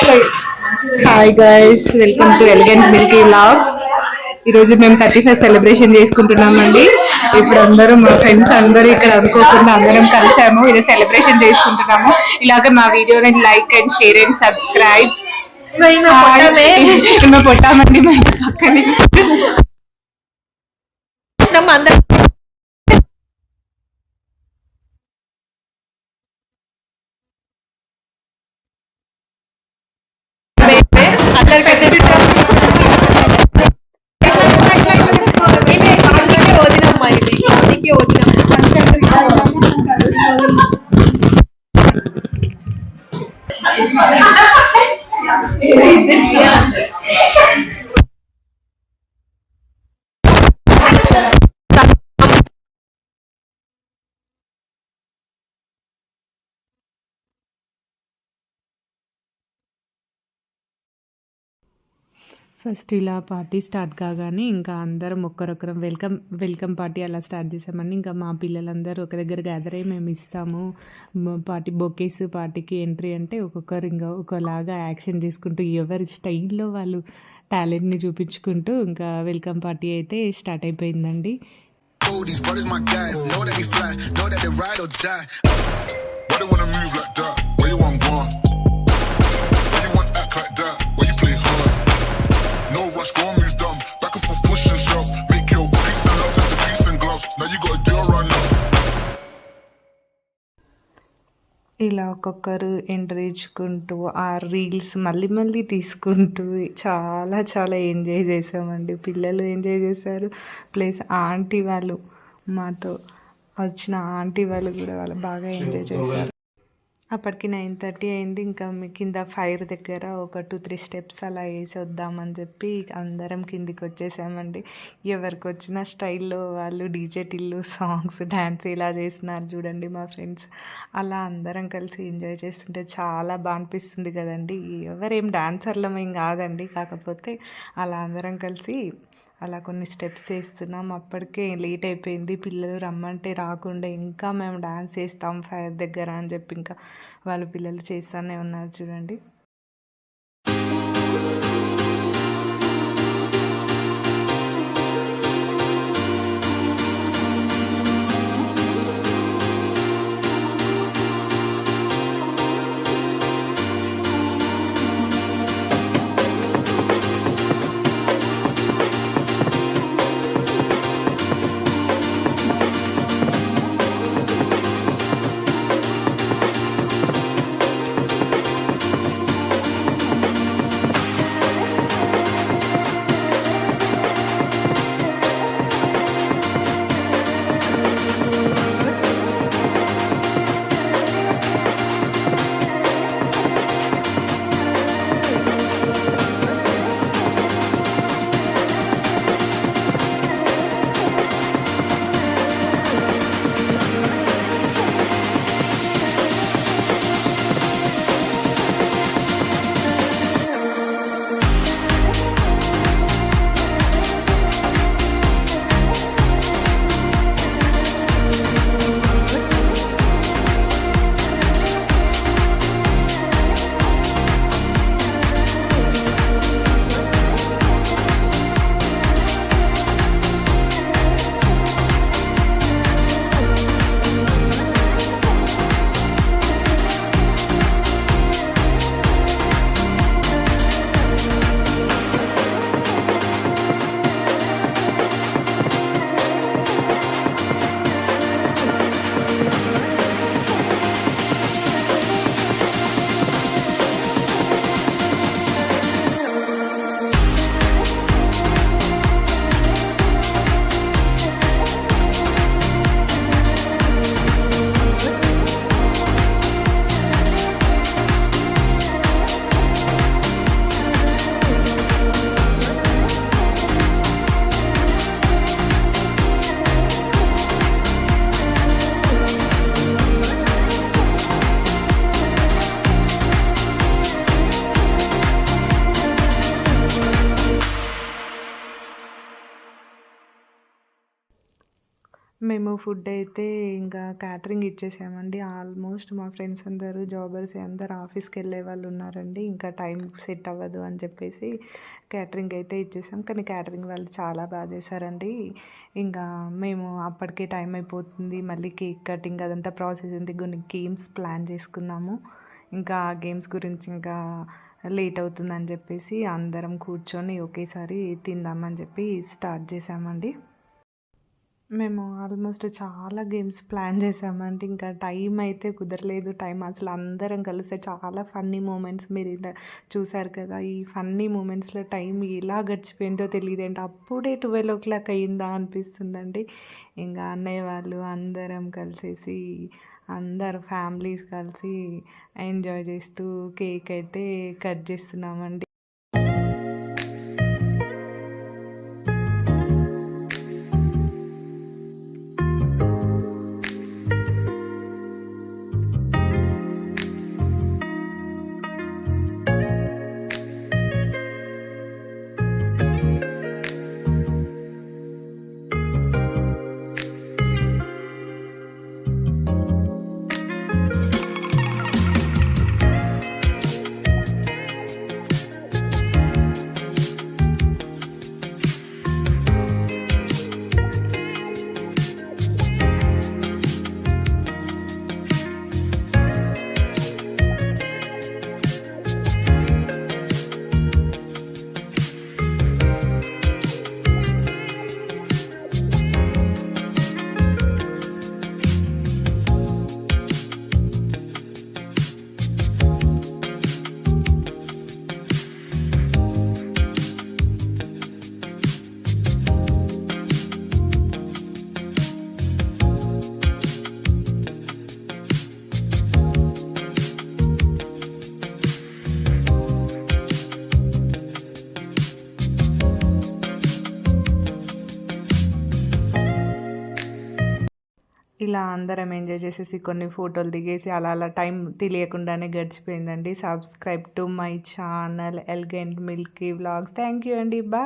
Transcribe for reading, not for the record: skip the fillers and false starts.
Hi guys, welcome to elegant milky vlogs. ఈరోజు మేము 31st celebration చేసుకుంటున్నామండి. ఇప్పుడు అందరూ మా ఫ్రెండ్స్ అందరూ ఇక్కడ అనుకోకుండా అందరం కలిసాము. ఇది సెలబ్రేషన్ చేసుకుంటున్నాము. ఇలాగే మా వీడియోని like and share and subscribe. మేము పొట్టామండి మా పక్కనే. ఫస్ట్ ఇలా పార్టీ స్టార్ట్ కాగానే ఇంకా అందరం ఒక్కరొక్కరం వెల్కమ్ పార్టీ అలా స్టార్ట్ చేసామండి. ఇంకా మా పిల్లలందరూ ఒక దగ్గర గ్యాదర్ అయ్యి మేము ఇస్తాము పార్టీ బొకేస్, పార్టీకి ఎంట్రీ అంటే ఒక్కొక్కరు ఇంకా ఒకలాగా యాక్షన్ చేసుకుంటూ ఎవరి స్టైల్లో వాళ్ళు టాలెంట్ని చూపించుకుంటూ ఇంకా వెల్కమ్ పార్టీ అయితే స్టార్ట్ అయిపోయిందండి. ఇలా ఒక్కొక్కరు ఎంటర్ ఇచ్చుకుంటూ ఆ రీల్స్ మళ్ళీ తీసుకుంటూ చాలా చాలా ఎంజాయ్ చేసామండి. పిల్లలు ఎంజాయ్ చేశారు, ప్లస్ ఆంటీ వాళ్ళు, మాతో వచ్చిన ఆంటీ వాళ్ళు కూడా వాళ్ళు బాగా ఎంజాయ్ చేశారు. అప్పటికి 9:30 అయింది. ఇంకా కింద ఫైర్ దగ్గర ఒక 2-3 స్టెప్స్ అలా వేసి వద్దామని చెప్పి అందరం కిందికి వచ్చేసామండి. ఎవరికి వచ్చిన స్టైల్లో వాళ్ళు డీజే టిల్లు సాంగ్స్ డ్యాన్స్ ఇలా చేస్తున్నారు చూడండి మా ఫ్రెండ్స్. అలా అందరం కలిసి ఎంజాయ్ చేస్తుంటే చాలా బాగా అనిపిస్తుంది కదండి. ఎవరేం డాన్సర్లం ఏం కాదండి, కాకపోతే అలా అందరం కలిసి అలా కొన్ని స్టెప్స్ వేస్తున్నాం. అప్పటికే లేట్ అయిపోయింది, పిల్లలు రమ్మంటే రాకుండా ఇంకా మేము డాన్స్ చేస్తాం ఫైర్ దగ్గర అని చెప్పి ఇంకా వాళ్ళు పిల్లలు చేస్తూనే ఉన్నారు చూడండి. మేము ఫుడ్ అయితే ఇంకా క్యాటరింగ్ ఇచ్చేసామండి. ఆల్మోస్ట్ మా ఫ్రెండ్స్ అందరూ జాబర్సే అందరూ ఆఫీస్‌కి వెళ్ళే వాళ్ళు ఉన్నారండి. ఇంకా టైం సెట్ అవ్వదు అని చెప్పేసి క్యాటరింగ్ అయితే ఇచ్చేసాం. కానీ క్యాటరింగ్ వాళ్ళు చాలా బాగా చేశారండి. ఇంకా మేము అప్పటికే టైం అయిపోతుంది. మళ్ళీ కేక్ కటింగ్ అదంతా ప్రాసెస్ ఉంది. కొన్ని గేమ్స్ ప్లాన్ చేసుకున్నాము. ఇంకా ఆ గేమ్స్ గురించి ఇంకా లేట్ అవుతుందని చెప్పేసి అందరం కూర్చొని ఒకేసారి తిందామని చెప్పి స్టార్ట్ చేసామండి. మేము ఆల్మోస్ట్ చాలా గేమ్స్ ప్లాన్ చేసామండి. ఇంకా టైం అయితే కుదరలేదు. టైం అసలు అందరం కలిస్తే చాలా ఫన్నీ మూమెంట్స్ మీరు ఇలా చూసారు కదా! ఈ ఫన్నీ మూమెంట్స్‌లో టైం ఎలా గడిచిపోయిందో తెలీదండి. అప్పుడే 12:00 అయిందా అనిపిస్తుందండి. ఇంకా అన్నయ్య వాళ్ళు అందరం కలిసేసి అందరు ఫ్యామిలీస్ కలిసి ఎంజాయ్ చేస్తూ కేక్ అయితే కట్ చేస్తున్నామండి. ఇలా అందరం ఎంజాయ్ చేసేసి కొన్ని ఫోటోలు దిగేసి అలా అలా టైం తెలియకుండానే గడిచిపోయిందండి. Subscribe to my channel elegant milky vlogs. Thank you అండి. బాయ్.